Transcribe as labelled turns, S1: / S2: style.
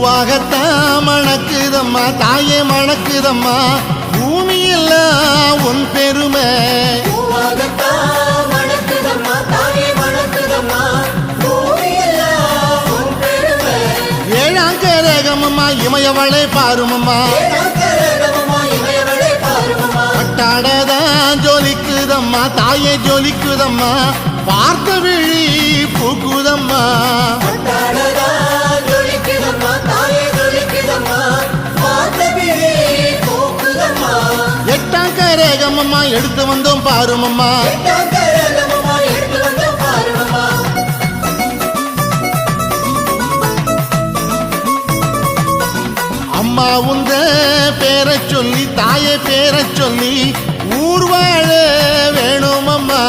S1: பூவாகத்தான் மணக்குதம்மா தாயே மணக்குதம்மா பூமியெல்லாம் உன் பெருமை ஏழாம் கரகமம்மா இமயவளை பாருமம்மா பட்டாடதான் ஜொலிக்குதம்மா தாயே ஜொலிக்குதம்மா பார்த்த விழி பூக்குதம்மா எட்டாம் கரகமம்மா எடுத்து வந்தோம் பாருமம்மா அம்மா உந்த பேரை சொல்லி தாயை பேரை சொல்லி ஊர் வாழ வேணும் அம்மா